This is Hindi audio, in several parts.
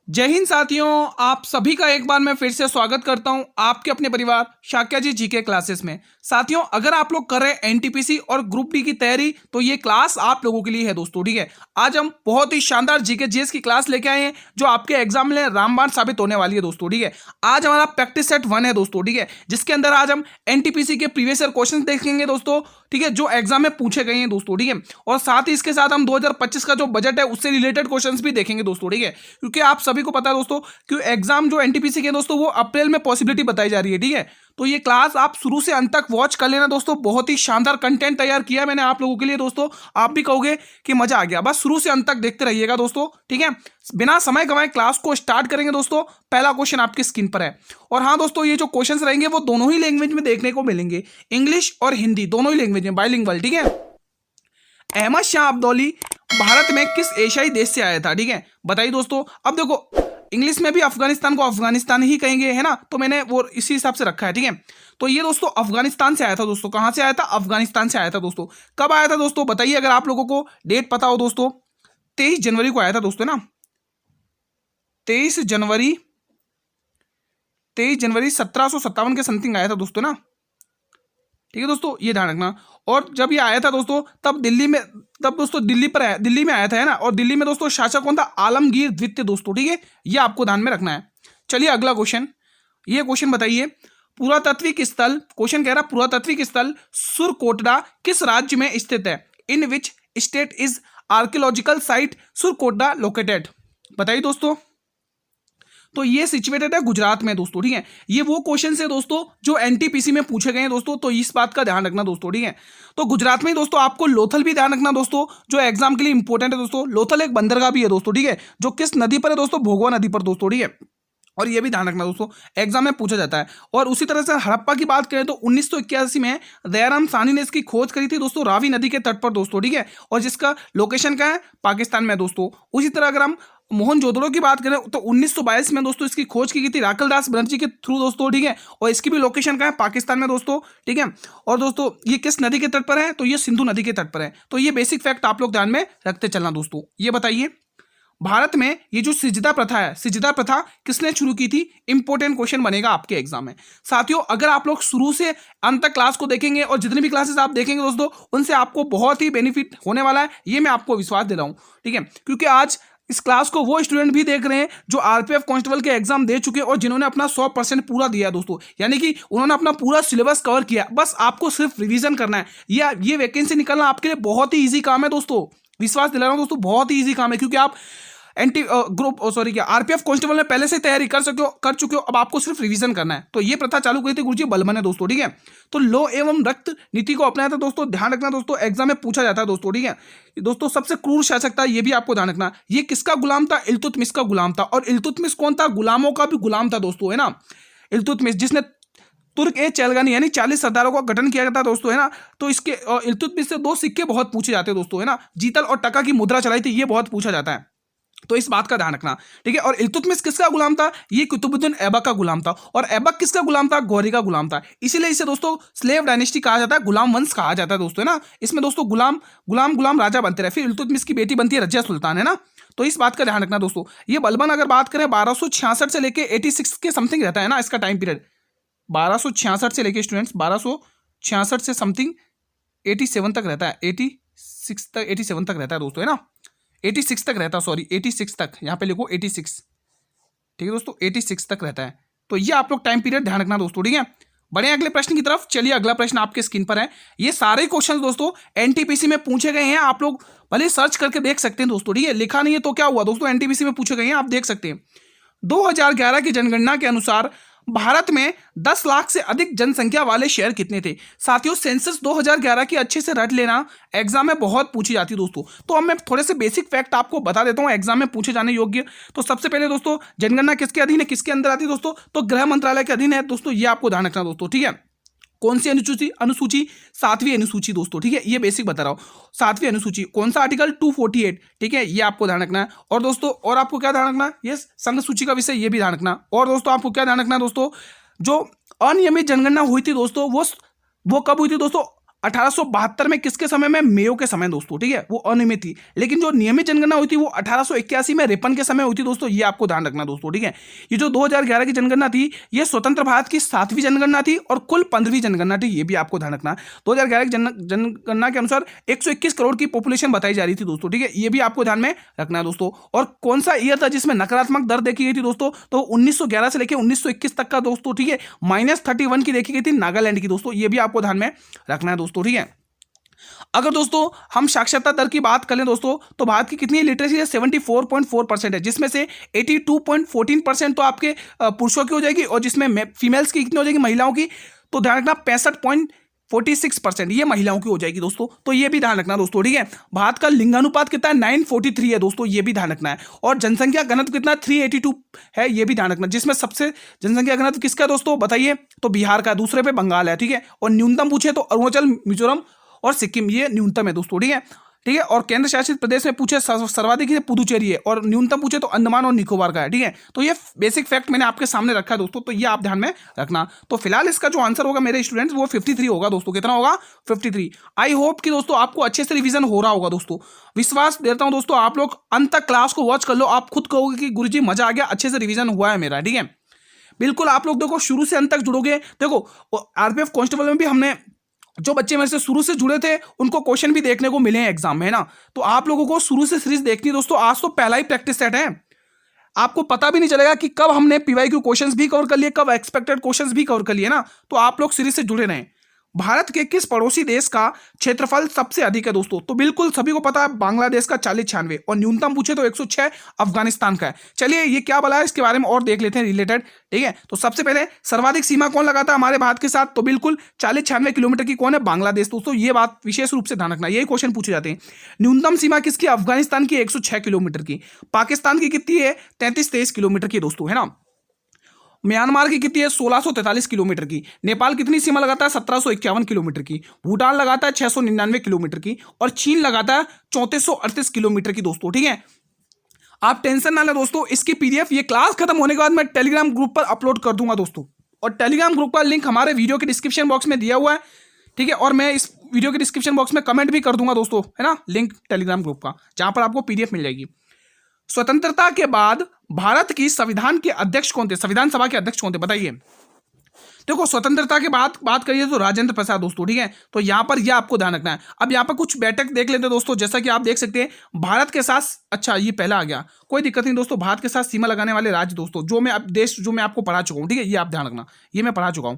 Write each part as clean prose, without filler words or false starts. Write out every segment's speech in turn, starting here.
जय हिंद साथियों, आप सभी का एक बार मैं फिर से स्वागत करता हूं आपके अपने परिवार शाक्या जी जीके क्लासेस में। साथियों, अगर आप लोग कर रहे हैं एनटीपीसी और ग्रुप डी की तैयारी तो ये क्लास आप लोगों के लिए है दोस्तों। ठीक है, आज हम बहुत ही शानदार जीके जीएस की क्लास लेके आए हैं जो आपके एग्जाम में रामबाण साबित होने वाली है दोस्तों। ठीक है, आज हमारा प्रैक्टिस सेट 1 है दोस्तों। ठीक है, जिसके अंदर आज हम एनटीपीसी के प्रीवियस ईयर क्वेश्चन देखेंगे दोस्तों। ठीक है, जो एग्जाम में पूछे गए हैं दोस्तों। ठीक है, और साथ ही इसके साथ हम 2025 का जो बजट है उससे रिलेटेड क्वेश्चंस भी देखेंगे दोस्तों। ठीक है, क्योंकि आप सभी को पता है दोस्तों कि एग्जाम जो एनटीपीसी के दोस्तों वो अप्रैल में पॉसिबिलिटी बताई जा रही है। ठीक है, तो ये क्लास आप शुरू से अंत तक वॉच कर लेना दोस्तों। बहुत ही शानदार कंटेंट तैयार किया मैंने आप लोगों के लिए दोस्तों। आप भी कहोगे कि मजा आ गया, बस शुरू से अंत तक देखते रहिएगा दोस्तों। ठीक है, बिना समय गंवाए क्लास को स्टार्ट करेंगे दोस्तों। पहला क्वेश्चन आपकी स्क्रीन पर है। और हाँ दोस्तों, ये जो क्वेश्चंस रहेंगे वो दोनों ही लैंग्वेज में देखने को मिलेंगे, इंग्लिश और हिंदी दोनों ही लैंग्वेज में, बाइलिंगुअल। ठीक है, अहमद शाह अब्दौली भारत में किस एशियाई देश से आया था? ठीक है, बताइए दोस्तों। अब देखो, इंग्लिश में भी अफगानिस्तान को अफगानिस्तान ही कहेंगे, है ना, तो मैंने वो इसी हिसाब से रखा है। ठीक है, तो ये दोस्तों अफगानिस्तान से आया था दोस्तों। कहां से आया था? अफगानिस्तान से आया था दोस्तों। कब आया था दोस्तों बताइए, अगर आप लोगों को डेट पता हो दोस्तों। 23 जनवरी को आया था दोस्तों ना, 23 जनवरी 1757 के समथिंग आया था दोस्तों ना। ठीक है दोस्तों, ये ध्यान रखना। और जब ये आया था दोस्तों तब दोस्तों दिल्ली में आया था, है ना। और दिल्ली में दोस्तों शासक कौन था? आलमगीर द्वितीय दोस्तों। ठीक है, ये आपको ध्यान में रखना है। चलिए अगला क्वेश्चन, ये क्वेश्चन बताइए। पुरातात्विक स्थल, क्वेश्चन कह रहा पुरातात्विक स्थल सुरकोटड़ा किस राज्य में स्थित है? In which state is archaeological site Surkotada located? बताइए दोस्तों। तो ये सिचुएटेड है गुजरात में दोस्तों। ठीक है, ये वो क्वेश्चन है दोस्तों जो एनटीपीसी में पूछे गए हैं दोस्तों, तो इस बात का ध्यान रखना दोस्तों। ठीक है, तो गुजरात में ही दोस्तों आपको लोथल भी ध्यान रखना दोस्तों, जो एग्जाम के लिए इंपॉर्टेंट है दोस्तों। लोथल एक बंदरगाह भी है दोस्तों। ठीक है, जो किस नदी पर है दोस्तों? भोगवा नदी पर दोस्तों। ठीक है, और ये भी ध्यान रखना दोस्तों, एग्जाम में पूछा जाता है। और उसी तरह से हड़प्पा की बात करें तो 1981 में दयाराम साहनी ने इसकी खोज करी थी दोस्तों, रावी नदी के तट पर दोस्तों। ठीक है, और जिसका लोकेशन क्या है? पाकिस्तान में दोस्तों। उसी तरह अगर हम मोहनजोदड़ो की बात करें तो 1922 में दोस्तों इसकी खोज की गई थी राखलदास बनर्जी के थ्रू दोस्तों। ठीक है, और इसकी भी लोकेशन क्या है? पाकिस्तान में दोस्तों। ठीक है, और दोस्तों ये किस नदी के तट पर है? तो ये सिंधु नदी के तट पर है। तो ये बेसिक फैक्ट आप लोग ध्यान में रखते चलना दोस्तों। ये बताइए, भारत में ये जो सिजदा प्रथा है, सिजदा प्रथा किसने शुरू की थी? इंपॉर्टेंट क्वेश्चन बनेगा आपके एग्जाम में। साथियों, अगर आप लोग शुरू से अंत तक क्लास को देखेंगे और जितनी भी क्लासेस आप देखेंगे दोस्तों, उनसे आपको बहुत ही बेनिफिट होने वाला है, ये मैं आपको विश्वास दे रहा हूं। ठीक है, क्योंकि आज इस क्लास को वो स्टूडेंट भी देख रहे हैं जो आरपीएफ कांस्टेबल के एग्जाम दे चुके हैं और जिन्होंने अपना 100% पूरा दिया दोस्तों, यानी कि उन्होंने अपना पूरा सिलेबस कवर किया। बस आपको सिर्फ रिवीजन करना है। ये वैकेंसी निकलना आपके लिए बहुत ही ईजी काम है दोस्तों। विश्वास दिला रहा हूं दोस्तों, बहुत ही ईजी काम है, क्योंकि आप आरपीएफ कांस्टेबल में पहले से तैयारी कर चुके हो। अब आपको सिर्फ रिवीजन करना है। तो ये प्रथा चालू करी थी गुरुजी बलबन ने दोस्तों। ठीक है, तो लो एवं रक्त नीति को अपनाया था दोस्तों। ध्यान रखना दोस्तों, एग्जाम में पूछा जाता है दोस्तों। ठीक है दोस्तों, सबसे क्रूर शासक था, ये भी आपको ध्यान रखना। ये किसका गुलाम था? इल्तुतमिश का गुलाम था। और इल्तुतमिश कौन था? गुलामों का भी गुलाम था दोस्तों, है ना। इल्तुतमिश जिसने तुर्क ए चैलगानी यानी 40 सरदारों का गठन किया था दोस्तों, है ना। तो इसके इल्तुतमिश से 2 सिक्के बहुत पूछे जाते हैं दोस्तों, है ना। जीतल और टका की मुद्रा चलाई थी, ये बहुत पूछा जाता है, तो इस बात का ध्यान रखना। ठीक है, और इल्तुतमिश किसका गुलाम था? ये कुतुबुद्दीन ऐबक का गुलाम था। और ऐबक किसका गुलाम था? गौरी का गुलाम था। इसीलिए इसे दोस्तों स्लेव डायनेस्टी कहा जाता है, गुलाम वंश कहा जाता है दोस्तों, है ना। इसमें दोस्तों गुलाम राजा बनते रहे। फिर इल्तुतमिश की बेटी बनती है रजिया सुल्तान, है ना। तो इस बात का ध्यान रखना दोस्तों। ये बलबन अगर बात करें 1266 से लेके 86 के समथिंग रहता है ना इसका टाइम पीरियड। 1266 से लेके स्टूडेंट्स 1266 से समथिंग 87 तक रहता है, 87 तक रहता है दोस्तों, है ना। 86 तक रहता है, सॉरी 86 तक, यहाँ पे लिखो 86। ठीक है दोस्तों, 86 तक रहता है। तो ये आप लोग टाइम पीरियड ध्यान रखना दोस्तों। ठीक है, बढ़े अगले प्रश्न की तरफ। चलिए अगला प्रश्न आपके स्क्रीन पर है। ये सारे क्वेश्चन दोस्तों एनटीपीसी में पूछे गए हैं, आप लोग भले सर्च करके देख सकते हैं दोस्तों। ठीक है, लिखा नहीं है तो क्या हुआ दोस्तों, एनटीपीसी में पूछे गए हैं, आप देख सकते हैं। 2011 की जनगणना के अनुसार भारत में 10 लाख से अधिक जनसंख्या वाले शहर कितने थे? साथियों, सेंसस 2011 की अच्छे से रट लेना, एग्जाम में बहुत पूछी जाती है दोस्तों। तो अब मैं थोड़े से बेसिक फैक्ट आपको बता देता हूं एग्जाम में पूछे जाने योग्य। तो सबसे पहले दोस्तों, जनगणना किसके अधीन है, किसके अंदर आती है दोस्तों? तो गृह मंत्रालय के अधीन है दोस्तों, ये आपको ध्यान रखना दोस्तों। ठीक है, कौन सी अनुसूची? 7वीं अनुसूची दोस्तों। ठीक है, ये बेसिक बता रहा हूं, 7वीं अनुसूची। कौन सा आर्टिकल? 248। ठीक है, ये आपको ध्यान रखना है। और दोस्तों और आपको क्या ध्यान रखना है? ये संघ सूची का विषय, ये भी ध्यान रखना। और दोस्तों आपको क्या ध्यान रखना है दोस्तों? जो अनियमित जनगणना हुई थी दोस्तों, वो कब हुई थी दोस्तों? 1872 में किसके समय में? मेयो के समय दोस्तों, ठीक है, वो अनियमित थी। लेकिन जो नियमित जनगणना हुई थी वो 1881 में रिपन के समय हुई थी दोस्तों, ये आपको ध्यान रखना दोस्तों, ठीक है। ये जो 2011 की जनगणना थी ये स्वतंत्र भारत की 7वीं जनगणना थी और कुल 15वीं जनगणना थी, ये भी आपको ध्यान रखना। 2011 की जनगणना के अनुसार 121 करोड़ की पॉपुलेशन बताई जा रही थी दोस्तों, ठीक है, ये भी आपको ध्यान में रखना है दोस्तों। और कौन सा ईयर था जिसमें नकारात्मक दर देखी गई थी दोस्तों? तो 1911 से लेकर 1921 तक का दोस्तों, ठीक है। -31 की देखी गई थी नागालैंड की दोस्तों, ये भी आपको ध्यान में रखना है दोस्तों, ठीक है। अगर दोस्तों हम साक्षरता दर की बात करें दोस्तों, तो भारत की कितनी लिटरेसी है? 74.4% है, जिसमें से 82.14% तो आपके पुरुषों की हो जाएगी और जिसमें फीमेल्स की कितनी हो जाएगी? महिलाओं की। तो ध्यान रखना 65.46% ये महिलाओं की हो जाएगी दोस्तों, तो ये भी ध्यान रखना दोस्तों, ठीक है। भारत का लिंगानुपात कितना है? 943 है दोस्तों, ये भी ध्यान रखना है। और जनसंख्या घनत्व कितना? 382 है, ये भी ध्यान रखना। जिसमें सबसे जनसंख्या घनत्व किसका है दोस्तों, बताइए? तो बिहार का, दूसरे पे बंगाल है, ठीक है। और न्यूनतम पूछे तो अरुणाचल, मिजोरम और सिक्किम, ये न्यूनतम है दोस्तों, ठीक है, ठीक है। और केंद्र शासित प्रदेश में पूछे सर्वाधिक पुदुचेरी है और न्यूनतम पूछे तो अंडमान और निकोबार का है, ठीक है। तो ये बेसिक फैक्ट मैंने आपके सामने रखा है दोस्तों, तो ये आप ध्यान में रखना। तो फिलहाल इसका जो आंसर होगा मेरे स्टूडेंट्स वो 53 होगा दोस्तों। कितना होगा? 53। आई होप कि दोस्तों आपको अच्छे से रिवीजन हो रहा होगा दोस्तों। विश्वास देता हूं दोस्तों, आप लोग अंत तक क्लास को वॉच कर लो, आप खुद कहोगे कि गुरुजी मजा आ गया, अच्छे से रिवीजन हुआ है मेरा, ठीक है। बिल्कुल आप लोग देखो शुरू से अंत तक जुड़ोगे। देखो आरपीएफ कांस्टेबल में भी हमने जो बच्चे मेरे से शुरू से जुड़े थे उनको क्वेश्चन भी देखने को मिले हैं एग्जाम में, है ना। तो आप लोगों को शुरू से सीरीज देखनी है दोस्तों। आज तो पहला ही प्रैक्टिस सेट है, आपको पता भी नहीं चलेगा कि कब हमने पीवाईक्यू क्वेश्चंस भी कवर कर लिए, कब एक्सपेक्टेड क्वेश्चंस भी कवर कर लिए ना। तो आप लोग सीरीज से जुड़े रहें। भारत के किस पड़ोसी देश का क्षेत्रफल सबसे अधिक है दोस्तों? तो बिल्कुल सभी को पता है, बांग्लादेश का 4096 और न्यूनतम पूछे तो 106 अफगानिस्तान का है। चलिए ये क्या बोला है इसके बारे में और देख लेते हैं रिलेटेड, ठीक है। तो सबसे पहले सर्वाधिक सीमा कौन लगाता है हमारे भारत के साथ? तो बिल्कुल 4096 किलोमीटर की कौन है? बांग्लादेश दोस्तों, ये बात विशेष रूप से ध्यान रखना, यही क्वेश्चन पूछे जाते हैं। न्यूनतम सीमा किसकी? अफगानिस्तान की 106 किलोमीटर की। पाकिस्तान की कितनी है? 33-23 किलोमीटर की दोस्तों, है ना। म्यांमार की कितनी है? 1643 किलोमीटर की। नेपाल कितनी सीमा लगाता है? 1751 किलोमीटर की। भूटान लगाता है 699 किलोमीटर की और चीन लगाता है 3438 किलोमीटर की दोस्तों, ठीक है। आप टेंशन ना लें दोस्तों, इसकी पीडीएफ ये क्लास खत्म होने के बाद मैं टेलीग्राम ग्रुप पर अपलोड कर दूंगा दोस्तों, और टेलीग्राम ग्रुप का लिंक हमारे वीडियो के डिस्क्रिप्शन बॉक्स में दिया हुआ है, ठीक है। और मैं इस वीडियो के डिस्क्रिप्शन बॉक्स में कमेंट भी कर दूंगा दोस्तों, है ना, लिंक टेलीग्राम ग्रुप का, जहां पर आपको पीडीएफ मिल जाएगी। स्वतंत्रता के बाद भारत की संविधान के अध्यक्ष कौन थे? संविधान सभा के अध्यक्ष कौन थे बताइए? देखो स्वतंत्रता के बाद बात करिए तो राजेंद्र प्रसाद दोस्तों, ठीक है। तो यहां पर यह आपको ध्यान रखना है। अब यहां पर कुछ बैठक देख लेते हैं दोस्तों, जैसा कि आप देख सकते हैं भारत के साथ, अच्छा ये पहला आ गया, कोई दिक्कत नहीं दोस्तों। भारत के साथ सीमा लगाने वाले राज्य दोस्तों, जो मैं देश जो मैं आपको पढ़ा चुका हूं, ठीक है, ये आप ध्यान रखना, ये मैं पढ़ा चुका हूं,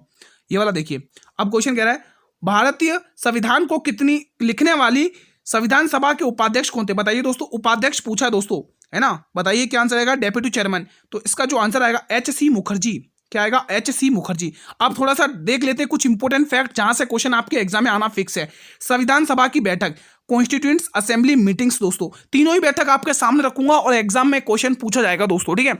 ये वाला देखिए। अब क्वेश्चन कह रहा है भारतीय संविधान को कितनी लिखने वाली संविधान सभा के उपाध्यक्ष कौन थे? बताइए दोस्तों, उपाध्यक्ष पूछा है दोस्तों, है ना। बताइए क्या आंसर आएगा? Deputy chairman. तो इसका जो आंसर आएगा H.C. मुखर्जी। क्या आएगा? H.C. मुखर्जी। आप थोड़ा सा देख लेते हैं कुछ इंपोर्टेंट फैक्ट जहां से क्वेश्चन आपके एग्जाम में आना फिक्स है। संविधान सभा की बैठक, कॉन्स्टिट्यूएंट असेंबली मीटिंग्स दोस्तों, तीनों ही बैठक आपके सामने रखूंगा और एग्जाम में क्वेश्चन पूछा जाएगा दोस्तों, ठीक है।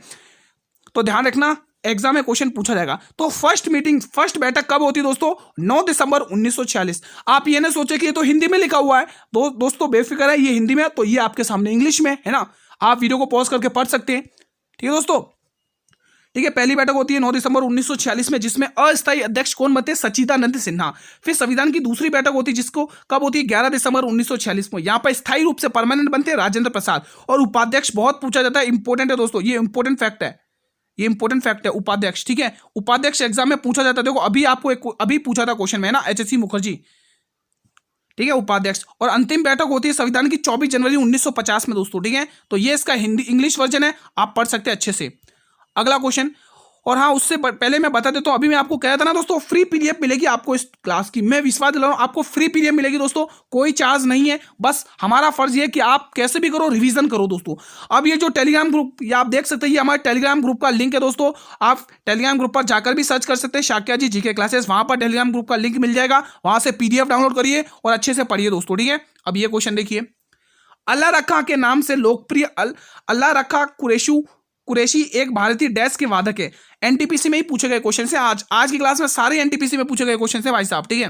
तो ध्यान रखना एग्जाम में क्वेश्चन पूछा जाएगा। तो फर्स्ट बैठक कब होती है दोस्तों? 9 दिसंबर 1946। आप ये ना सोचे कि ये तो हिंदी में लिखा हुआ है, दोस्तों बेफिक्र है, ये हिंदी में, तो ये आपके सामने इंग्लिश में है ना। आप वीडियो को पॉज करके पढ़ सकते हैं, ठीक है दोस्तों, ठीक है। पहली बैठक होती है 9 दिसंबर 1946 में, जिसमें अस्थायी अध्यक्ष कौन बनते हैं? सच्चिदानंद सिन्हा। फिर संविधान की दूसरी बैठक होती है जिसको कब होती है? 11 दिसंबर 1946 में। यहां पर स्थायी रूप से परमानेंट बनते हैं राजेंद्र प्रसाद, और उपाध्यक्ष बहुत पूछा जाता है, इंपॉर्टेंट है दोस्तों, ये इंपॉर्टेंट फैक्ट है, ये इंपॉर्टेंट फैक्ट है, उपाध्यक्ष, ठीक है। उपाध्यक्ष एग्जाम में पूछा जाता है, देखो अभी आपको अभी पूछा था क्वेश्चन में ना, H.C. मुखर्जी, ठीक है, उपाध्यक्ष। और अंतिम बैठक होती है संविधान की 24 जनवरी 1950 में दोस्तों, ठीक है। तो ये इसका हिंदी इंग्लिश वर्जन है, आप पढ़ सकते हैं अच्छे से। अगला क्वेश्चन, और हाँ उससे पहले मैं बता देता हूँ, अभी मैं आपको कहा था ना दोस्तों फ्री पीडीएफ मिलेगी आपको इस क्लास की, मैं विश्वास दिला रहा हूँ आपको फ्री पीडीएफ मिलेगी दोस्तों, कोई चार्ज नहीं है, बस हमारा फर्ज ये है कि आप कैसे भी करो रिवीजन करो दोस्तों। अब ये जो टेलीग्राम ग्रुप, ये आप देख सकते हैं, ये हमारे टेलीग्राम ग्रुप का लिंक है दोस्तों, आप टेलीग्राम ग्रुप पर जाकर भी सर्च कर सकते हैं शाक्या जी जीके क्लासेस, वहां पर टेलीग्राम ग्रुप का लिंक मिल जाएगा, वहां से पीडीएफ डाउनलोड करिए और अच्छे से पढ़िए दोस्तों, ठीक है। अब ये क्वेश्चन देखिए, अल्लाह रखा के नाम से लोकप्रिय अल्लाह रखा कुरैशी एक भारतीय डैश के वादक है। एनटीपीसी में ही पूछे गए क्वेश्चन से, आज की क्लास में सारे एनटीपीसी में पूछे गए क्वेश्चन से भाई साहब, ठीक है।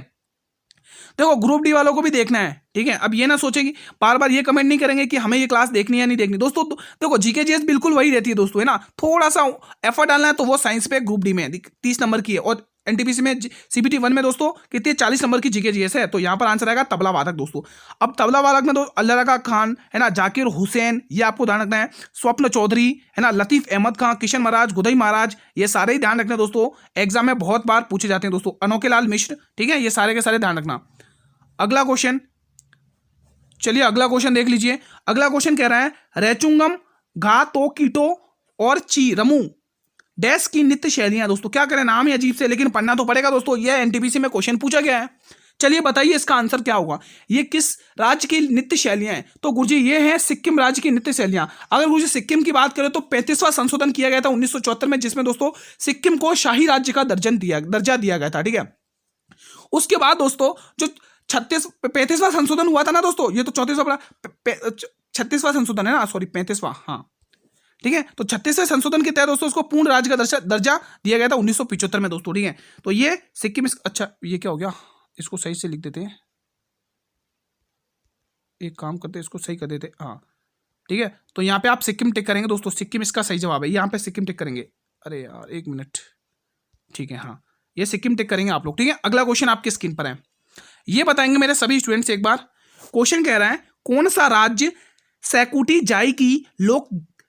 देखो ग्रुप डी वालों को भी देखना है, ठीक है। अब ये ना सोचे कि बार बार ये कमेंट नहीं करेंगे कि हमें ये क्लास देखनी है या नहीं देखनी दोस्तों। देखो जीके जीएस बिल्कुल वही रहती है दोस्तों, है ना। थोड़ा सा एफर्ट डालना है तो वो साइंस पे ग्रुप डी में 30 नंबर की है, और एनटीपीसी में सीबीटी 1 में दोस्तों कितनी 40 नंबर की जीके जीएस है, तो यहाँ पर आंसर आएगा तबला वादक दोस्तों। अब तबला वादक में अल्लाह रखा खान है ना, जाकिर हुसैन, ये आपको ध्यान रखना है, स्वप्न चौधरी है ना, लतीफ अहमद खान, किशन महाराज, गुदई महाराज, ये सारे ही ध्यान रखना दोस्तों, एग्जाम में बहुत बार पूछे जाते हैं दोस्तों। अनोखे लाल मिश्र, ठीक है, ये सारे के सारे ध्यान रखना। अगला क्वेश्चन, चलिए अगला क्वेश्चन देख लीजिए। अगला क्वेश्चन कह रहा है रेचुंगम घा तो कीटो और ची रमू डैश की नृत्य शैलियां दोस्तों। क्या करें, नाम ही अजीब से, लेकिन पढ़ना तो पड़ेगा दोस्तों, यह एनटीपीसी में क्वेश्चन पूछा गया है। चलिए बताइए इसका आंसर क्या होगा, ये किस राज्य की नृत्य शैलियां हैं, तो गुरुजी ये है सिक्किम राज्य की नृत्य शैलियां। अगर गुरुजी सिक्किम की बात करें तो 35वां संशोधन किया गया था 1974 में, जिसमें दोस्तों सिक्किम को शाही राज्य का दर्जा दिया गया था, ठीक है। उसके बाद दोस्तों जो 35वां संशोधन हुआ था ना दोस्तों, ये तो 36वां संशोधन है ना, सॉरी 35वां, हाँ ठीक है, तो 36वें संशोधन के तहत दोस्तों उसको पूर्ण राज्य का दर्जा दिया गया था 1975 में दोस्तों, ठीक है। तो ये सिक्किम, अच्छा ये क्या हो गया, इसको सही से लिख देते हैं, एक काम करते हैं इसको सही कर देते, हाँ ठीक है। तो यहाँ पे आप सिक्किम टिक करेंगे दोस्तों, सिक्किम इसका सही जवाब है, यहाँ पे सिक्किम टिक करेंगे। अरे यार एक मिनट, ठीक है, हाँ ये सिक्किम टिक करेंगे आप लोग, ठीक है। अगला क्वेश्चन आपकी स्क्रीन पर है, ये बताएंगे मेरे सभी स्टूडेंट्स एक बार। क्वेश्चन कह रहा है कौन सा राज्य सैकुटी जाई की लोक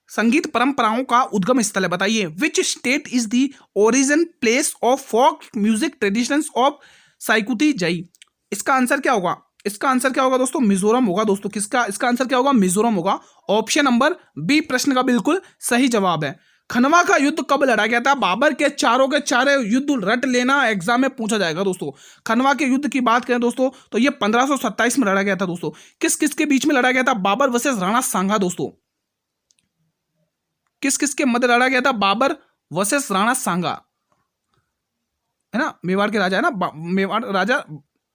संगीत परंपराओं का उद्गम स्थल है, बताइए। Which state is the origin place of folk music traditions of Saikuti Zai. इसका आंसर क्या होगा, इसका आंसर क्या होगा दोस्तों, मिजोरम होगा दोस्तों। किसका, इसका आंसर क्या होगा, मिजोरम होगा। ऑप्शन नंबर बी प्रश्न का बिल्कुल सही जवाब है। खनवा का युद्ध कब लड़ा गया था, बाबर के चारों युद्ध रट लेना, एग्जाम में पूछा जाएगा दोस्तों। खनवा के युद्ध की बात करें दोस्तों तो ये 1527 में लड़ा गया था दोस्तों। किस किस के बीच में लड़ा गया था, बाबर वर्सेस राणा सांगा दोस्तों। किस किस के मध्य लड़ा गया था, बाबर वर्सेस राणा सांगा, है ना, मेवाड़ के राजा है ना, मेवाड़ राजा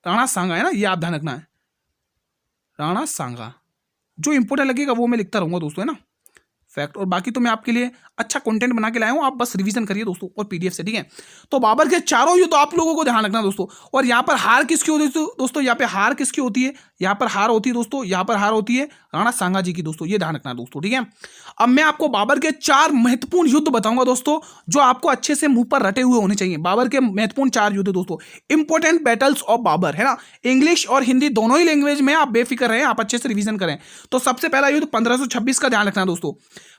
राणा सांगा है ना, ये आप ध्यान रखना है, राणा सांगा। जो इंपोर्टेंट लगेगा वो मैं लिखता रहूंगा दोस्तों, है ना, फैक्ट। और बाकी तो मैं आपके लिए अच्छा कंटेंट बना के लाया हूं, आप बस रिवीजन करिए दोस्तों और पीडीएफ से, ठीक है। तो बाबर के चारों युद्ध आप लोगों को ध्यान रखना दोस्तों। और यहाँ पर हार किसकी होती है दोस्तों, यहाँ पे हार किसकी होती है, यहाँ पर हार होती है दोस्तों, यहाँ पर हार होती है राणा सांगा जी की दोस्तों, ये ध्यान रखना दोस्तों, ठीक है। अब मैं आपको बाबर के 4 महत्वपूर्ण युद्ध बताऊंगा दोस्तों, जो आपको अच्छे से मुंह पर रटे हुए होने चाहिए। बाबर के महत्वपूर्ण 4 युद्ध दोस्तों, इंपोर्टेंट बैटल्स ऑफ बाबर, है ना, इंग्लिश और हिंदी दोनों ही लैंग्वेज में, आप बेफिक्र रहें, आप अच्छे से रिवीजन करें। तो सबसे पहला युद्ध 1526 का ध्यान रखना दोस्तों,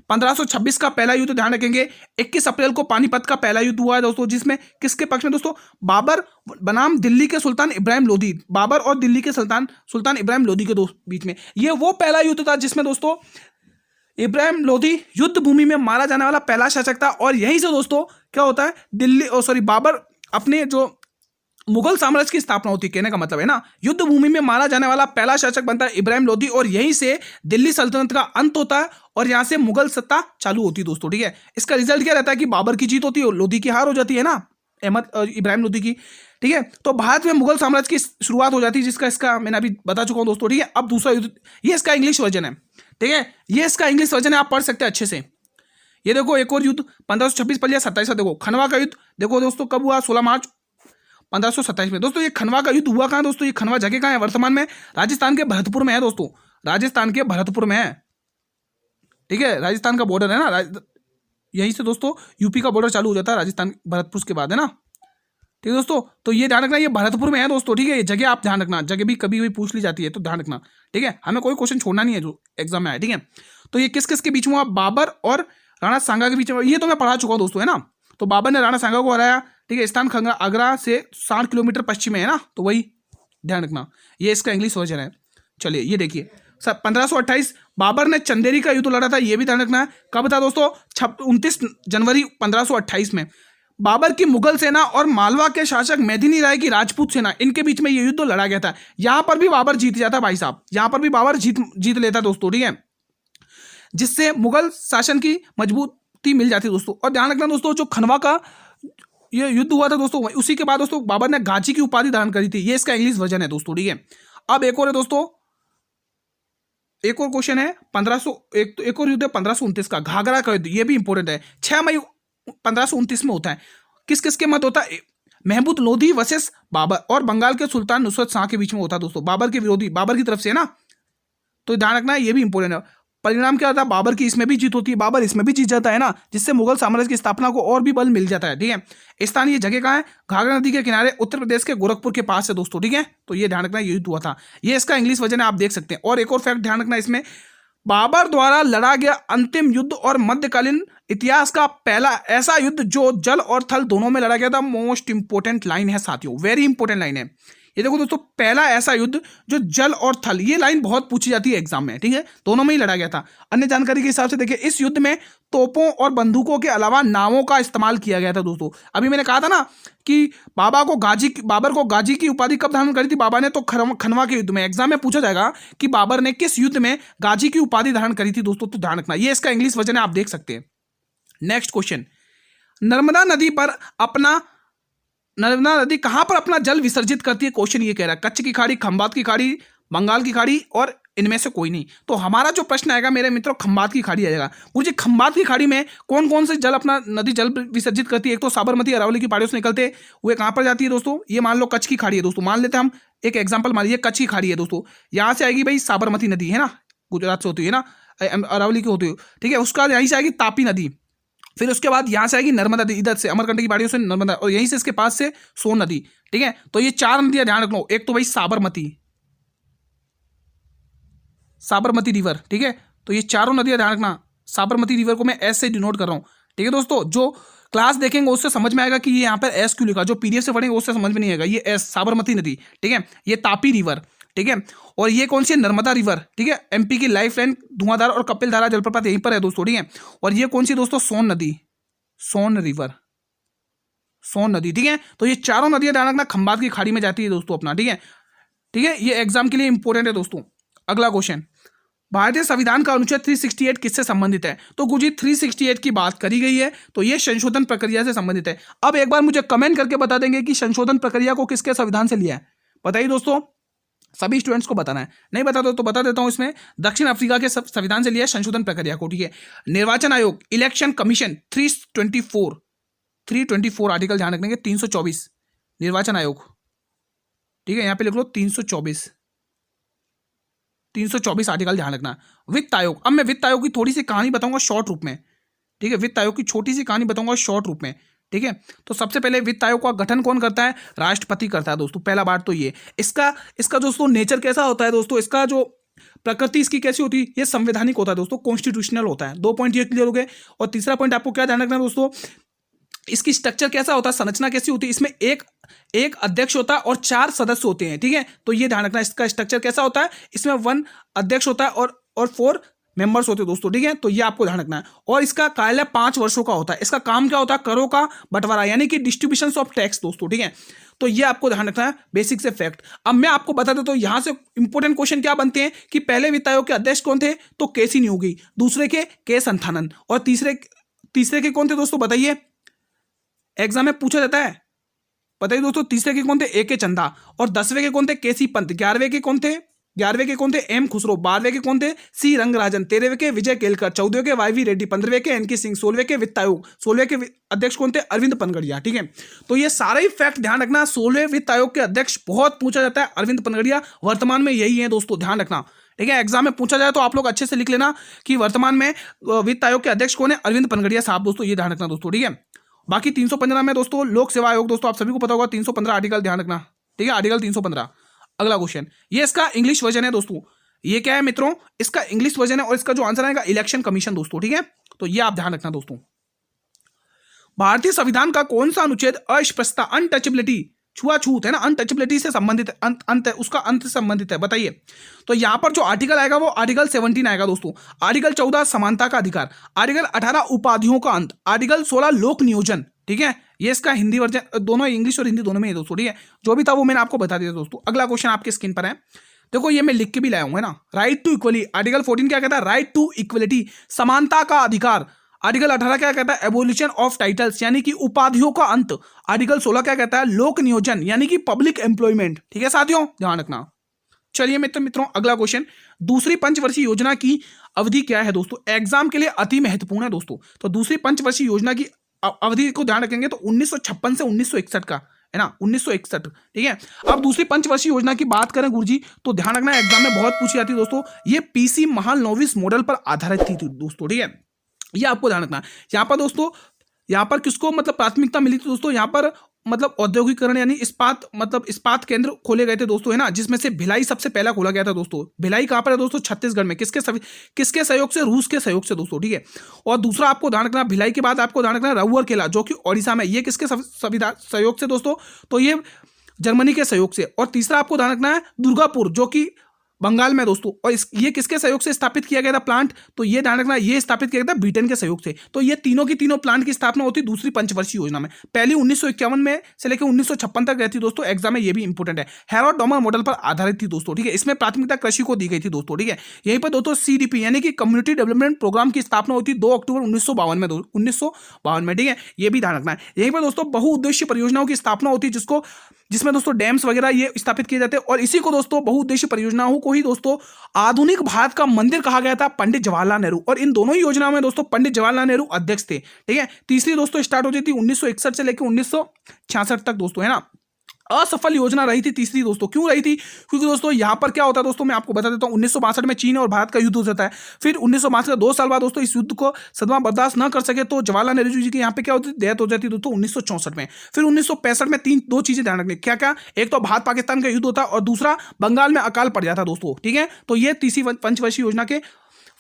1526 का पहला युद्ध ध्यान रखेंगे। 21 अप्रैल को पानीपत का पहला युद्ध हुआ है दोस्तों, जिसमें किसके पक्ष में दोस्तों, बाबर बनाम दिल्ली के सुल्तान इब्राहिम लोदी, बाबर और दिल्ली के सुल्तान इब्राहिम लोदी के बीच में, ये वो पहला युद्ध था जिसमें दोस्तों इब्राहिम लोदी युद्ध भूमि में मारा जाने वाला पहला शासक था। और यहीं से दोस्तों क्या होता है, बाबर अपने जो मुगल साम्राज्य की स्थापना होती है, कहने का मतलब है ना, युद्ध भूमि में मारा जाने वाला पहला शासक बनता है इब्राहिम लोदी, और यहीं से दिल्ली सल्तनत का अंत होता है और यहां से मुगल सत्ता चालू होती है दोस्तों, ठीक है। इसका रिजल्ट क्या रहता है कि बाबर की जीत होती है और लोदी की हार हो जाती है ना, इब्राहिम लोदी की, ठीक है। तो भारत में मुगल साम्राज्य की शुरुआत हो जाती है, जिसका इसका मैंने अभी बता चुका हूं दोस्तों, ठीक है। अब दूसरा युद्ध, ये इसका इंग्लिश वर्जन है, ठीक है, ये इसका इंग्लिश वर्जन है, आप पढ़ सकते हैं अच्छे से। ये देखो एक और युद्ध 1526 पढ़ लिया, 27 देखो खनवा का युद्ध, देखो दोस्तों कब हुआ, 16 मार्च 1527 में दोस्तों। ये खनवा का युद्ध हुआ कहां दोस्तों, ये खनवा जगह कहां है, वर्तमान में राजस्थान के भरतपुर में है दोस्तों, राजस्थान के भरतपुर में है, ठीक है, राजस्थान का बॉर्डर है ना, यहीं से दोस्तों यूपी का बॉर्डर चालू हो जाता है, राजस्थान भरतपुर के बाद, है ना, ठीक है दोस्तों। तो ये ध्यान रखना, ये भरतपुर में है दोस्तों, ठीक है, ये जगह आप ध्यान रखना, जगह भी कभी भी पूछ ली जाती है तो ध्यान रखना, ठीक है, हमें कोई क्वेश्चन छोड़ना नहीं है जो एग्जाम में आए, ठीक है। तो ये किस किस के बीच में हुआ, बाबर और राणा सांगा के बीच में, ये तो मैं पढ़ा चुका हूं दोस्तों, है ना। तो बाबर ने राणा सांगा को हराया, ठीक है, स्थान आगरा से 60 किलोमीटर पश्चिम में है ना, तो वही ध्यान रखना, ये इसका इंग्लिश वर्जन है। चलिए ये देखिए 1528 बाबर ने चंदेरी का युद्ध लड़ा था, ये भी ध्यान रखना है। कब था दोस्तों, 29 जनवरी 1528 में। बाबर की मुगल सेना और मालवा के शासक मेदिनी राय की राजपूत सेना, इनके बीच में ये युद्ध लड़ा गया था। यहां पर भी बाबर जीत जाता भाई साहब, यहां पर भी बाबर जीत लेता दोस्तों, ठीक है, जिससे मुगल शासन की मजबूती मिल जाती दोस्तों। और ध्यान रखना दोस्तों, जो खनवा का ये युद्ध हुआ था दोस्तों, उसी के बाद दोस्तों बाबर ने गाजी की उपाधि धारण करी थी, ये इसका इंग्लिश वर्जन है दोस्तों, ठीक है। अब एक और है दोस्तों, एक और क्वेश्चन है 1500 एक और युद्ध है 1529 का, घाघरा का युद्ध, ये भी इंपॉर्टेंट है, 6 मई 1529 में होता है। किस किस के मत होता है, महमूद लोधी वर्सेस बाबर और बंगाल के सुल्तान नुसरत शाह के बीच में होता है दोस्तों, बाबर के विरोधी, बाबर की तरफ से है ना, तो ध्यान रखना है, ये भी इंपॉर्टेंट है। परिणाम क्या होता है, बाबर की इसमें भी जीत होती है, बाबर इसमें भी जीत जाता है ना, जिससे मुगल साम्राज्य की स्थापना को और भी बल मिल जाता है। ठीक है, स्थान ये जगह कहाँ है, घाघरा नदी के किनारे उत्तर प्रदेश के गोरखपुर के पास है दोस्तों। ठीक है, तो ये ध्यान रखना, ये युद्ध हुआ था, ये इसका इंग्लिश वर्जन है, आप देख सकते हैं। और एक और फैक्ट ध्यान रखना इसमें, बाबर द्वारा लड़ा गया अंतिम युद्ध और मध्यकालीन इतिहास का पहला ऐसा युद्ध जो जल और थल दोनों में लड़ा गया था। मोस्ट इंपोर्टेंट लाइन है साथियों, वेरी इंपोर्टेंट लाइन है ये। देखो दोस्तों, पहला ऐसा युद्ध जो जल और थल, ये लाइन बहुत पूछी जाती है एग्जाम में। ठीक है, दोनों में ही लड़ा गया था। अन्य जानकारी के हिसाब से देखिए, इस युद्ध में तोपों और बंदूकों के अलावा नावों का इस्तेमाल किया गया था दोस्तों। अभी मैंने कहा था ना कि बाबर को गाजी की उपाधि कब धारण करी थी बाबा ने, तो खनवा के युद्ध में। एग्जाम में पूछा जाएगा कि बाबर ने किस युद्ध में गाजी की उपाधि धारण करी थी दोस्तों, तो ध्यान रखना, ये इसका इंग्लिश वर्जन है, आप देख सकते हैं। नेक्स्ट क्वेश्चन, नर्मदा नदी कहां पर अपना जल विसर्जित करती है? क्वेश्चन ये कह रहा है, कच्छ की खाड़ी, खंबात की खाड़ी, बंगाल की खाड़ी और इनमें से कोई नहीं। तो हमारा जो प्रश्न आएगा मेरे मित्रों, खंबात की खाड़ी आएगा। मुझे खंबात की खाड़ी में कौन कौन से नदी जल विसर्जित करती है? एक तो साबरमती अरावली की पहाड़ियों से निकलते हुए कहां पर जाती है दोस्तों, ये मान लो कच्छ की खाड़ी है दोस्तों, मान लेते हैं हम एक एग्जाम्पल, मान लीजिए कच्छ की खाड़ी है दोस्तों, यहां से आएगी भाई साबरमती नदी, है ना, गुजरात से होती है ना, अरावली की होती है। ठीक है, उसका यहीं से आएगी तापी नदी, फिर उसके बाद यहां से आएगी नर्मदा नदी, इधर से अमरकंटक की पहाड़ियों से नर्मदा, और यहीं से इसके पास से सोन नदी। ठीक है, तो ये 4 नदियां ध्यान रख लो। एक तो भाई साबरमती रिवर। ठीक है, तो ये चारों नदियां ध्यान रखना। साबरमती रिवर को मैं एस से डिनोट कर रहा हूं। ठीक है दोस्तों, जो क्लास देखेंगे उससे समझ में आएगा कि ये यहाँ पर एस क्यों लिखा, जो पीडीएफ से पढ़ेंगे उससे समझ में नहीं आएगा। ये एस साबरमती नदी, ठीक है, ये तापी रिवर, ठीक है, और ये कौन सी है, नर्मदा रिवर। ठीक है, एमपी की लाइफ लाइन धुआंधार और कपिल धारा जलप्रपात यहीं पर है दोस्तों। ठीक है, और ये कौन सी दोस्तों, सोन नदी, सोन रिवर, सोन नदी। ठीक है, तो ये चारों नदियां ध्यान रखना खंबात की खाड़ी में जाती है दोस्तों अपना। ठीक है, ठीक है, ये एग्जाम के लिए इंपॉर्टेंट है दोस्तों। अगला क्वेश्चन, भारतीय संविधान का अनुच्छेद 368 किससे संबंधित है? तो गुरुजी 368 की बात करी गई है, तो ये संशोधन प्रक्रिया से संबंधित है। अब एक बार मुझे कमेंट करके बता देंगे कि संशोधन प्रक्रिया को किसके संविधान से लिया है, बताइए दोस्तों, सभी स्टूडेंट्स को बताना है। नहीं बता दो तो बता देता हूं, इसमें दक्षिण अफ्रीका के संविधान से लिया है संशोधन प्रक्रिया को। ठीक है, निर्वाचन आयोग, इलेक्शन कमीशन 324 आर्टिकल ध्यान रखने के, 324 निर्वाचन आयोग। ठीक है, यहां पे लिख लो 324 आर्टिकल ध्यान रखना। वित्त आयोग, अब मैं वित्त आयोग की थोड़ी सी कहानी बताऊंगा शॉर्ट रूप में। ठीक है, वित्त आयोग की छोटी सी कहानी बताऊंगा शॉर्ट रूप में। ठीक है, तो सबसे पहले वित्त आयोग का गठन कौन करता है? राष्ट्रपति करता है दोस्तों। पहला बात तो ये, इसका दोस्तों नेचर कैसा होता है दोस्तों, इसका जो प्रकृति इसकी कैसी होती है, ये संवैधानिक होता है दोस्तों, कॉन्स्टिट्यूशनल होता है। 2 पॉइंट ये क्लियर हो गए। और तीसरा पॉइंट आपको क्या ध्यान रखना है दोस्तों, इसकी स्ट्रक्चर कैसा होता है, संरचना कैसी होती है, इसमें एक अध्यक्ष होता है और 4 सदस्य होते हैं। ठीक है, तो ये ध्यान रखना, इसका स्ट्रक्चर कैसा होता है, इसमें 1 अध्यक्ष होता है और 4 मेंबर्स होते हैं दोस्तों। ठीक है, तो ये आपको ध्यान रखना है। और इसका कार्यालय 5 वर्षों का होता है। इसका काम क्या होता है, करों का बंटवारा, यानी कि डिस्ट्रीब्यूशन ऑफ टैक्स दोस्तों। ठीक है, तो ये आपको ध्यान रखना है, बेसिक से फैक्ट। अब मैं आपको बता देता हूं, यहां से इंपॉर्टेंट क्वेश्चन क्या बनते हैं कि पहले वित्त आयोग के अध्यक्ष कौन थे, तो केसी न्योगी, दूसरे के संथानन, और तीसरे के कौन थे दोस्तों, बताइए, एग्जाम में पूछा जाता है, बताइए दोस्तों, तीसरे के कौन थे, ए के चंदा, और 10वें के कौन थे, केसी पंत, 11वें के कौन थे, एम खुसरो, 12वें के कौन थे, सी रंगराजन, 13वें के विजय केलकर, 14वें के वाईवी रेड्डी, 15वें के एनके सिंह, 16वें के वित्त आयोग, 16वें के अध्यक्ष कौन थे, अरविंद पनगड़िया। ठीक है, तो ये सारे ही फैक्ट ध्यान रखना। 16वें वित्त आयोग के अध्यक्ष बहुत पूछा जाता है, अरविंद पनगड़िया, वर्तमान में यही है दोस्तों, ध्यान रखना। ठीक है, एग्जाम में पूछा जाए तो आप लोग अच्छे से लिख लेना कि वर्तमान में वित्त आयोग के अध्यक्ष कौन है, अरविंद पनगड़िया साहब दोस्तों, ये ध्यान रखना दोस्तों। ठीक है, बाकी 315 में दोस्तों लोक सेवा आयोग दोस्तों, आप सभी को पता होगा, 315 आर्टिकल ध्यान रखना। ठीक है, आर्टिकल 315। अगला क्वेश्चन, ये इसका इंग्लिश वर्जन है दोस्तों। ये क्या है मित्रों, इसका इंग्लिश वर्जन है, और इसका जो आंसर आएगा इलेक्शन कमीशन दोस्तों। ठीक है, तो ये आप ध्यान रखना दोस्तों। भारतीय संविधान का कौन सा अनुच्छेद अस्पृश्यता, अनटचेबिलिटी, छुआछूत है ना, अनटचेबिलिटी से संबंधित है, अंत है उसका, अंत से संबंधित है, बताइए। तो यहां पर जो आर्टिकल आएगा वो आर्टिकल 17 आएगा दोस्तों। आर्टिकल 14 समानता का अधिकार, आर्टिकल 18 उपाधियों का अंत, आर्टिकल 16 लोक नियोजन। ठीक है, ये इसका हिंदी वर्जन, दोनों इंग्लिश और हिंदी दोनों में है दोस्तों। ठीक है, जो भी था वो मैंने आपको बता दिया दोस्तों। अगला क्वेश्चन आपके स्क्रीन पर है, देखो ये मैं लिख के भी लाया हूं, है ना, राइट टू इक्वली, आर्टिकल 14 क्या कहता है, राइट टू इक्वलिटी, समानता का अधिकार। आर्टिकल 18 क्या कहता है, एबोलिशन ऑफ टाइटल्स, यानी कि उपाधियों का अंत। आर्टिकल 16 क्या कहता है, लोक नियोजन, यानी कि पब्लिक एम्प्लॉयमेंट। ठीक है साथियों, ध्यान रखना। चलिए मित्रों, अगला क्वेश्चन, दूसरी पंचवर्षीय योजना की अवधि क्या है दोस्तों, एग्जाम के लिए अति महत्वपूर्ण है दोस्तों। तो दूसरी पंचवर्षीय योजना की अवधि को ध्यान रखेंगे तो 1956 से 1961 का, है ना, 1961, ठीक है। अब दूसरी पंचवर्षीय योजना की बात करें गुरुजी, तो ध्यान रखना एग्जाम में बहुत पूछी जाती है दोस्तों, ये पीसी महालनोबिस मॉडल पर आधारित थी दोस्तों, ठीक है। ये आपको ध्यान रखना है। यहाँ पर दोस्तों, यहाँ पर किसको मतलब प्राथमिकता मिली थी दोस्तों, यहाँ पर मतलब औद्योगिकरण यानी इस्पात, मतलब इस्पात केंद्र खोले गए थे दोस्तों, है ना, जिसमें से भिलाई सबसे पहला खोला गया था दोस्तों। भिलाई कहाँ पर है दोस्तों, छत्तीसगढ़ में। किसके सहयोग से, रूस के सहयोग से दोस्तों, ठीक है। और दूसरा आपको ध्यान रखना, भिलाई के बाद आपको ध्यान रखना राउरकेला जो कि ओडिशा में, ये किसके सहयोग से दोस्तों, तो ये जर्मनी के सहयोग से। और तीसरा आपको ध्यान रखना है दुर्गापुर जो कि बंगाल में दोस्तों, और ये किसके सहयोग से स्थापित किया गया था प्लांट, तो ये ध्यान रखना ये स्थापित किया गया था ब्रिटेन के सहयोग से। तो ये तीनों की तीनों प्लांट की स्थापना होती दूसरी पंचवर्षीय योजना में। पहली 1951 में से लेकर 1956 तक रहती दोस्तों, एग्जाम में ये भी इंपॉर्टेंट है। हैरोल्ड डॉमर मॉडल पर आधारित थी दोस्तों, ठीक है। इसमें प्राथमिकता कृषि को दी गई थी दोस्तों, ठीक है। यहीं पर दोस्तों CDP यानी कि कम्युनिटी डेवलपमेंट प्रोग्राम की स्थापना हुई थी 2 अक्टूबर 1952 में, ठीक है। ये भी ध्यान रखना है। यहीं पर दोस्तों बहुउद्देशीय परियोजनाओं की स्थापना होती है, जिसमें दोस्तों डैम्स वगैरह ये स्थापित किए जाते हैं। और इसी को दोस्तों बहुउद्देशीय परियोजनाओं को ही दोस्तों आधुनिक भारत का मंदिर कहा गया था पंडित जवाहरलाल नेहरू। और इन दोनों ही योजनाओं में दोस्तों पंडित जवाहरलाल नेहरू अध्यक्ष थे, ठीक है। तीसरी दोस्तों स्टार्ट होती थी 1961 से लेकर 1966 तक दोस्तों, है ना। असफल योजना रही थी तीसरी दोस्तों। क्यों रही थी, क्योंकि दोस्तों यहां पर क्या होता है दोस्तों, मैं आपको बता देता हूं। 1962 में चीन और भारत का युद्ध हो जाता है। फिर 1962 के 2 साल बाद दोस्तों इस युद्ध को सदमा बर्दाश्त न कर सके तो जवाहरलाल नेहरू जी की यहाँ पे क्या होती, डेथ हो जाती दोस्तों 1964 में। फिर 1965 में 2 चीजें ध्यान रखनी, क्या क्या, एक तो भारत पाकिस्तान का युद्ध होता और दूसरा बंगाल में अकाल पड़ जाता दोस्तों, ठीक है। तो ये तीसरी पंचवर्षीय योजना के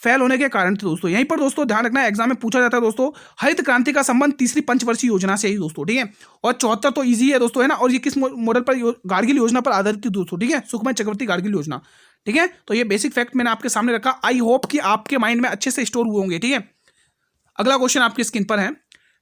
फेल होने के कारण थे दोस्तों। यहीं पर दोस्तों ध्यान रखना एग्जाम में पूछा जाता है दोस्तों, हरित क्रांति का संबंध तीसरी पंचवर्षीय योजना से ही दोस्तों, ठीक है। और 74 तो इजी है दोस्तों, है ना। और ये किस मॉडल पर, गार्गिल योजना पर आधारित थी दोस्तों, ठीक है। सुखमय चक्रवर्ती गार्गिल योजना, ठीक है। तो ये बेसिक फैक्ट मैंने आपके सामने रखा। आई होप कि आपके माइंड में अच्छे से स्टोर हुए होंगे, ठीक है। अगला क्वेश्चन आपकी स्क्रीन पर है,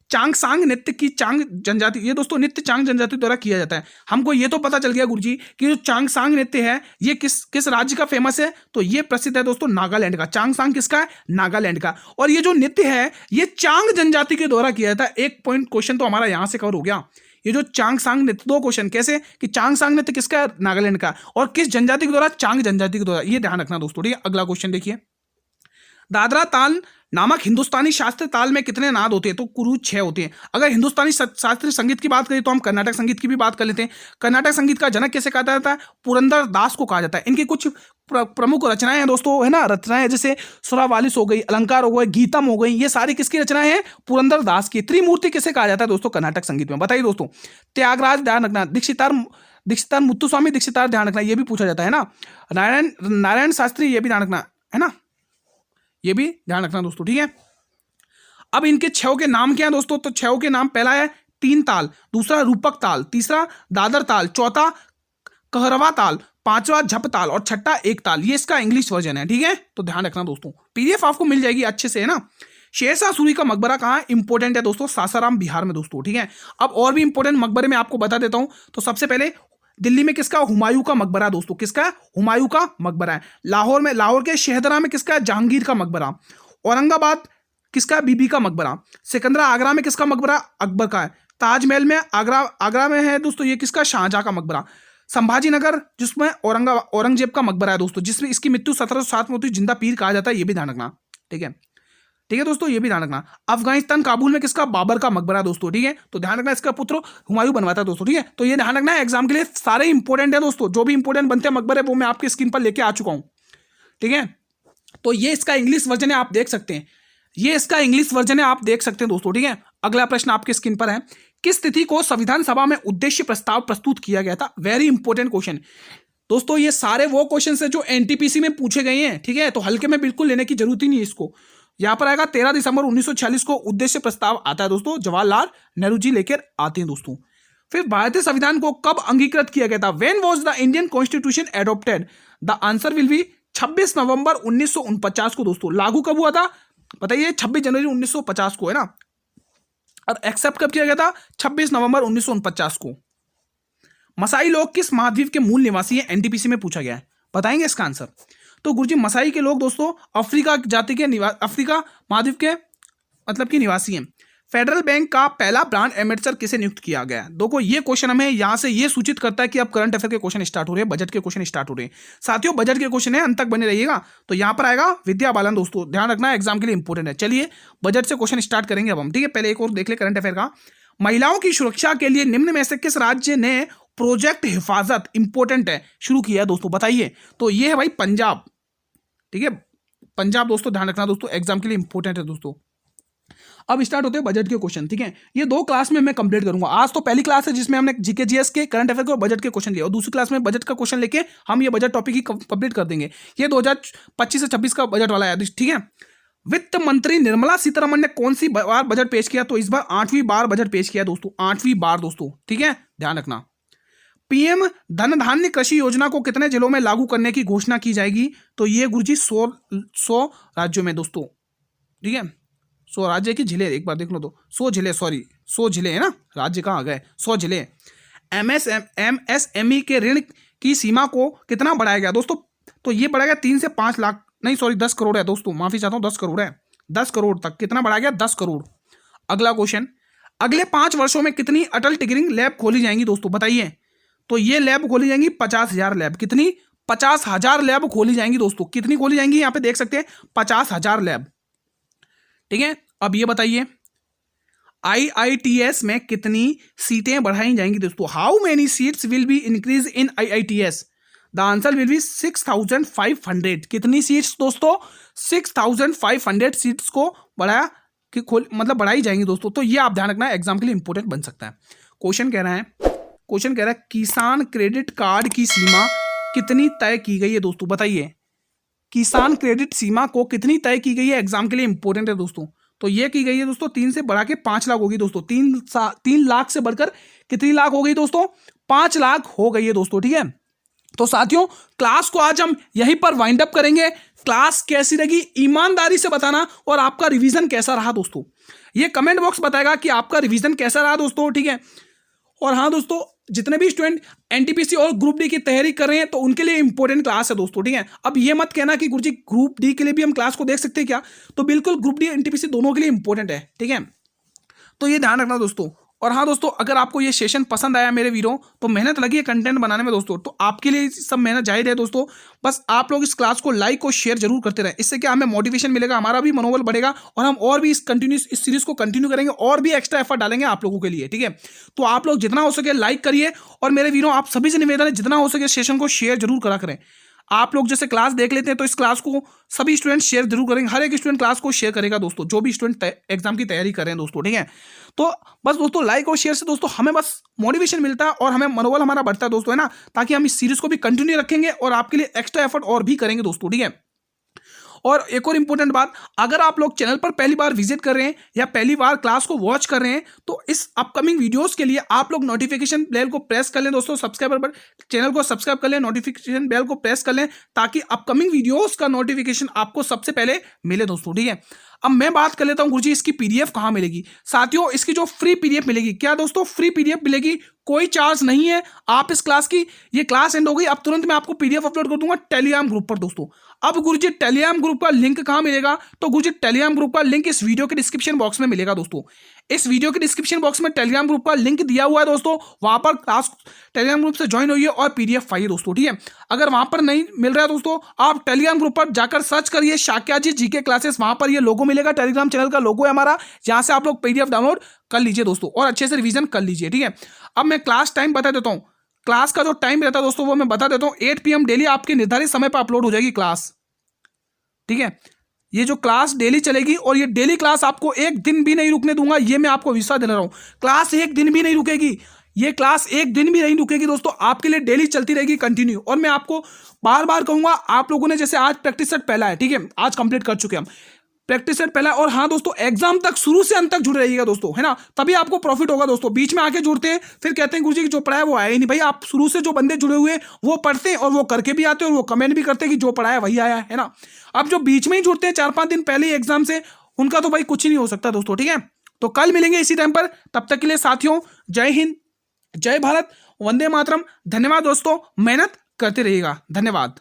चांगसांग नृत्य की चांग जनजाति, ये दोस्तों नृत्य चांग जनजाति द्वारा किया जाता है। हमको ये तो पता चल गया गुरुजी कि जो चांगसांग नृत्य है ये किस राज्य का फेमस है, तो ये प्रसिद्ध है दोस्तों नागालैंड का। चांगसांग किसका है, नागालैंड का। और ये जो नृत्य है ये चांग जनजाति के द्वारा किया जाता है। एक पॉइंट क्वेश्चन तो हमारा यहां से कवर हो गया। ये जो चांगसांग नृत्य, 2 क्वेश्चन कैसे कि चांगसांग नृत्य किसका है, नागालैंड का, और किस जनजाति के द्वारा, चांग जनजाति के द्वारा, ये ध्यान रखना दोस्तों, ठीक है। अगला क्वेश्चन देखिए, दादरा ताल नामक हिंदुस्तानी शास्त्रीय ताल में कितने नाद होते हैं, तो कुल 6 होते हैं। अगर हिंदुस्तानी शास्त्रीय संगीत की बात करें तो हम कर्नाटक संगीत की भी बात कर लेते हैं। कर्नाटक संगीत का जनक कैसे कहा जाता है, पुरंदर दास को कहा जाता है। इनकी कुछ प्रमुख रचनाएं हैं दोस्तों, है ना, रचनाएं जैसे सुरावालिस हो गई, अलंकार हो गए, गीतम हो गई, ये सारी किसकी रचनाएं हैं, पुरंदर दास की। त्रिमूर्ति किसे कहा जाता है दोस्तों कर्नाटक संगीत में, बताइए दोस्तों। त्यागराज ध्यान रखना, दीक्षितार मुत्तुस्वामी दीक्षितार ध्यान रखना, ये भी पूछा जाता है ना। नारायण शास्त्री, ये भी ध्यान रखना, है ना, ये भी ध्यान रखना दोस्तों, ठीक है। अब इनके 6 के नाम क्या है दोस्तों, तो 6 के नाम, पहला है 3 ताल, दूसरा रूपक ताल, तीसरा दादर ताल, चौथा कहरवा ताल, 5वां झप ताल और 6ठा एक ताल। ये इसका इंग्लिश वर्जन है, ठीक है। तो ध्यान रखना दोस्तों, PDF आपको मिल जाएगी अच्छे से, है ना। शेरशाह सूरी का मकबरा कहाँ है, इंपॉर्टेंट है दोस्तों, सासाराम बिहार में दोस्तों, ठीक है। अब और भी इंपॉर्टेंट मकबरे में आपको बता देता हूं। तो सबसे पहले दिल्ली में किसका, हुमायूं का मकबरा दोस्तों, किसका, हुमायूं का मकबरा है। लाहौर के शहदरा में किसका, जहांगीर का मकबरा। औरंगाबाद किसका, बीबी का मकबरा। सिकंदरा आगरा में किसका मकबरा, अकबर का है। ताजमहल में आगरा में है दोस्तों, ये किसका, शाहजहां का मकबरा। संभाजी नगर जिसमें औरंगजेब का मकबरा है दोस्तों, जिसमें इसकी मृत्यु 1707 में होती है, जिंदा पीर कहा जाता है, ये भी ध्यान रखना, ठीक है, ठीक है दोस्तों, ये भी ध्यान रखना। अफगानिस्तान काबुल में किसका, बाबर का मकबरा दोस्तों, ठीक है। तो ध्यान रखना इसका पुत्र हुमायूं बनवाता है दोस्तों, ठीक है। तो ये ध्यान रखना है, एग्जाम के लिए सारे इंपॉर्टेंट है दोस्तों, जो भी इंपॉर्टेंट बनते हैं मकबरे वो मैं आपकी स्क्रीन पर लेके आ चुका हूं, ठीक है। तो ये इसका इंग्लिश वर्जन है, आप देख सकते हैं, ये इसका इंग्लिश वर्जन है, आप देख सकते हैं दोस्तों, ठीक है। अगला प्रश्न आपके स्क्रीन पर है, किस तिथि को संविधान सभा में उद्देश्य प्रस्ताव प्रस्तुत किया गया था। वेरी इंपॉर्टेंट क्वेश्चन दोस्तों, ये सारे वो क्वेश्चन है जो NTPC में पूछे गए हैं, ठीक है। तो हल्के में बिल्कुल लेने की जरूरत ही नहीं है इसको। यहां पर आएगा 13 दिसंबर 1946 को उद्देश्य प्रस्ताव आता है दोस्तों, जवाहरलाल नेहरू जी लेकर आते हैं दोस्तों। फिर भारतीय संविधान को कब अंगीकृत किया गया था, when was the Indian constitution adopted, the answer will be 26 नवंबर 1949 को दोस्तों। लागू कब हुआ था बताइए, 26 जनवरी 1950 को, है ना। और एक्सेप्ट कब किया गया था, 26 नवंबर 1949 को। मसाई लोग किस महाद्वीप के मूल निवासी हैं, NTPC में पूछा गया है, बताएंगे इसका आंसर। तो गुरुजी मसाई के लोग दोस्तों अफ्रीका जाति के अफ्रीका महाद्वीप के मतलब की निवासी हैं। फेडरल बैंक का पहला ब्रांड एम्बेसडर किसे नियुक्त किया गया है। देखो ये क्वेश्चन हमें यहां से ये सूचित करता है कि अब करंट अफेयर के क्वेश्चन स्टार्ट हो रहे हैं, बजट के क्वेश्चन स्टार्ट हो रहे हैं। साथियों बजट के क्वेश्चन है, अंत तक बने रहिएगा। तो यहां पर आएगा विद्या बालन दोस्तों, ध्यान रखना एग्जाम के लिए इंपॉर्टेंट है। चलिए बजट से क्वेश्चन स्टार्ट करेंगे अब हम, ठीक है। पहले एक और देख ले करंट अफेयर का। महिलाओं की सुरक्षा के लिए निम्न में से किस राज्य ने प्रोजेक्ट हिफाजत, इंपॉर्टेंट है, शुरू किया है दोस्तों, बताइए। तो ये है भाई पंजाब, ठीक है, पंजाब दोस्तों, ध्यान रखना दोस्तों, एग्जाम के लिए इंपॉर्टेंट है दोस्तों। अब स्टार्ट होते हैं बजट के क्वेश्चन, ठीक है। ये 2 क्लास में मैं कंप्लीट करूंगा। आज तो पहली क्लास है जिसमें हमने जीके जीएस के, करंट अफेयर के और बजट के क्वेश्चन लिए, और दूसरी क्लास में बजट का क्वेश्चन लेके हम ये बजट टॉपिक ही कंप्लीट कर देंगे। ये 2025 से 26 का बजट वाला है, ठीक है। वित्त मंत्री निर्मला सीतारमण ने कौन सी बार बजट पेश किया? तो इस बार 8वीं बार बजट पेश किया दोस्तों, 8वीं बार दोस्तों, ठीक है, ध्यान रखना। पीएम धन धान्य कृषि योजना को कितने जिलों में लागू करने की घोषणा की जाएगी? तो ये गुरुजी 100 राज्यों में दोस्तों, ठीक है, 100 राज्य की जिले, एक बार देख लो तो 100 जिले, सॉरी 100 जिले है ना, राज्य कहाँ आ गए, 100 जिले। एमएसएमई के ऋण की सीमा को कितना बढ़ाया गया दोस्तों? तो ये बढ़ाया गया 3 से 5 लाख, नहीं सॉरी 10 करोड़ है दोस्तों, माफी चाहता हूँ, 10 करोड़ है, 10 करोड़ तक कितना बढ़ाया गया? 10 करोड़। अगला क्वेश्चन, अगले 5 वर्षों में कितनी अटल टिंकरिंग लैब खोली जाएंगी दोस्तों, बताइए। तो ये लैब खोली जाएंगी 50,000 लैब, कितनी? 50,000 लैब खोली जाएंगी दोस्तों, कितनी खोली जाएंगी? यहाँ पे देख सकते हैं 50,000 लैब, ठीक है। अब ये बताइए IITS में कितनी सीटें बढ़ाई जाएंगी दोस्तों? How many seats will be increase in IITS? The answer will be 6,500। कितनी सीट्स दोस्तों? 6,500 सीट्स को बढ़ाया कि मतलब बढ़ाई जाएंगी दोस्तों। तो ये आप ध्यान रखना, एग्जाम के लिए इंपॉर्टेंट बन सकता है। क्वेश्चन कह रहा है किसान क्रेडिट कार्ड की सीमा कितनी तय की गई है दोस्तों, बताइए। किसान क्रेडिट सीमा को कितनी तय की गई है? एग्जाम के लिए इंपॉर्टेंट है दोस्तों। तो ये की गई है दोस्तों 3 से बढ़ा के 5 लाख होगी दोस्तों, 3 लाख से बढ़कर कितनी लाख हो गई दोस्तों? 5 लाख हो गई है दोस्तों, ठीक है। तो साथियों, क्लास को आज हम यहीं पर वाइंड अप करेंगे। क्लास कैसी लगी ईमानदारी से बताना, और आपका रिवीजन कैसा रहा दोस्तों, ये कमेंट बॉक्स बताएगा कि आपका रिवीजन कैसा रहा दोस्तों, ठीक है। और हाँ दोस्तों, जितने भी स्टूडेंट एनटीपीसी और ग्रुप डी की तैयारी कर रहे हैं तो उनके लिए इंपॉर्टेंट क्लास है दोस्तों, ठीक है। अब ये मत कहना कि गुरुजी ग्रुप डी के लिए भी हम क्लास को देख सकते हैं क्या? तो बिल्कुल ग्रुप डी एनटीपीसी दोनों के लिए इंपॉर्टेंट है, ठीक है। तो ये ध्यान रखना दोस्तों। और हाँ दोस्तों, अगर आपको ये सेशन पसंद आया मेरे वीरों, तो मेहनत लगी है कंटेंट बनाने में दोस्तों, तो आपके लिए सब मेहनत जाहिर है दोस्तों। बस आप लोग इस क्लास को लाइक और शेयर जरूर करते रहें, इससे क्या हमें मोटिवेशन मिलेगा, हमारा भी मनोबल बढ़ेगा, और हम और भी इस सीरीज को कंटिन्यू करेंगे, और भी एक्स्ट्रा एफर्ट डालेंगे आप लोगों के लिए, ठीक है। तो आप लोग जितना हो सके लाइक करिए, और मेरे वीरों आप सभी से निवेदन है जितना हो सके सेशन को शेयर जरूर करा करें। आप लोग जैसे क्लास देख लेते हैं तो इस क्लास को सभी स्टूडेंट शेयर जरूर करेंगे, हर एक स्टूडेंट क्लास को शेयर करेगा दोस्तों, जो भी स्टूडेंट एग्जाम की तैयारी कर रहे हैं दोस्तों, ठीक है। तो बस दोस्तों लाइक और शेयर से दोस्तों हमें बस मोटिवेशन मिलता है, और हमें मनोबल हमारा बढ़ता है दोस्तों, है ना, ताकि हम इस सीरीज को भी कंटिन्यू रखेंगे और आपके लिए एक्स्ट्रा एफर्ट और भी करेंगे दोस्तों, ठीक है। और एक और इंपॉर्टेंट बात, अगर आप लोग चैनल पर पहली बार विजिट कर रहे हैं या पहली बार क्लास को वॉच कर रहे हैं, तो इस अपकमिंग वीडियोस के लिए आप लोग नोटिफिकेशन बेल को प्रेस कर लें दोस्तों, सब्सक्राइबर पर चैनल को सब्सक्राइब कर लें, नोटिफिकेशन बेल को प्रेस कर लें, ताकि अपकमिंग वीडियोस का नोटिफिकेशन आपको सबसे पहले मिले दोस्तों, ठीक है। अब मैं बात कर लेता हूं गुरुजी इसकी पीडीएफ कहां मिलेगी। साथियों, इसकी जो फ्री पीडीएफ मिलेगी, क्या दोस्तों फ्री पीडीएफ मिलेगी, कोई चार्ज नहीं है। आप इस क्लास की, ये क्लास एंड हो गई, अब तुरंत मैं आपको पीडीएफ अपलोड कर दूंगा टेलीग्राम ग्रुप पर दोस्तों। अब गुरुजी टेलीग्राम ग्रुप का लिंक कहां मिलेगा? तो गुरुजी टेलीग्राम ग्रुप का लिंक इस वीडियो के डिस्क्रिप्शन बॉक्स में मिलेगा दोस्तों। इस वीडियो के डिस्क्रिप्शन बॉक्स में टेलीग्राम ग्रुप का लिंक दिया हुआ है दोस्तों, वहां पर क्लास टेलीग्राम ग्रुप से ज्वाइन होइए और पीडीएफ पाइए दोस्तों, ठीक है। अगर वहां पर नहीं मिल रहा है दोस्तों, आप टेलीग्राम ग्रुप पर जाकर सर्च करिए शाक्या जी जीके क्लासेस, वहां पर ये लोगो मिलेगा, टेलीग्राम चैनल का लोगो है हमारा, जहां से आप लोग पीडीएफ डाउनलोड कर लीजिए दोस्तों, और अच्छे से रिवीजन कर लीजिए, ठीक है। अब मैं क्लास टाइम बता देता हूं, क्लास का जो टाइम रहता है दोस्तों वो मैं बता देता हूं, 8 PM डेली आपके निर्धारित समय पर अपलोड हो जाएगी क्लास, ठीक है। ये जो क्लास डेली चलेगी, और ये डेली क्लास आपको एक दिन भी नहीं रुकने दूंगा, ये मैं आपको विश्वास दिला रहा हूं। क्लास एक दिन भी नहीं रुकेगी, ये क्लास एक दिन भी नहीं रुकेगी दोस्तों, आपके लिए डेली चलती रहेगी कंटिन्यू। और मैं आपको बार बार कहूंगा, आप लोगों ने जैसे आज प्रैक्टिस सेट पहला है, ठीक है, आज कंप्लीट कर चुके हम प्रैक्टिस सेट पहला। और हाँ दोस्तों, एग्जाम तक शुरू से अंत तक जुड़े रहिएगा दोस्तों, है ना, तभी आपको प्रॉफिट होगा दोस्तों। बीच में आके जुड़ते हैं फिर कहते हैं गुरुजी की जो पढ़ाया वो आया ही नहीं। भाई आप शुरू से जो बंदे जुड़े हुए वो पढ़ते हैं और वो करके भी आते हैं, और वो कमेंट भी करते हैं कि जो पढ़ाया वही आया है ना। अब जो बीच में ही जुड़ते हैं 4-5 दिन पहले ही एग्जाम से, उनका तो भाई कुछ ही नहीं हो सकता दोस्तों, ठीक है। तो कल मिलेंगे इसी टाइम पर, तब तक के लिए साथियों जय हिंद, जय भारत, वंदे मातरम। धन्यवाद दोस्तों, मेहनत करते रहिएगा, धन्यवाद।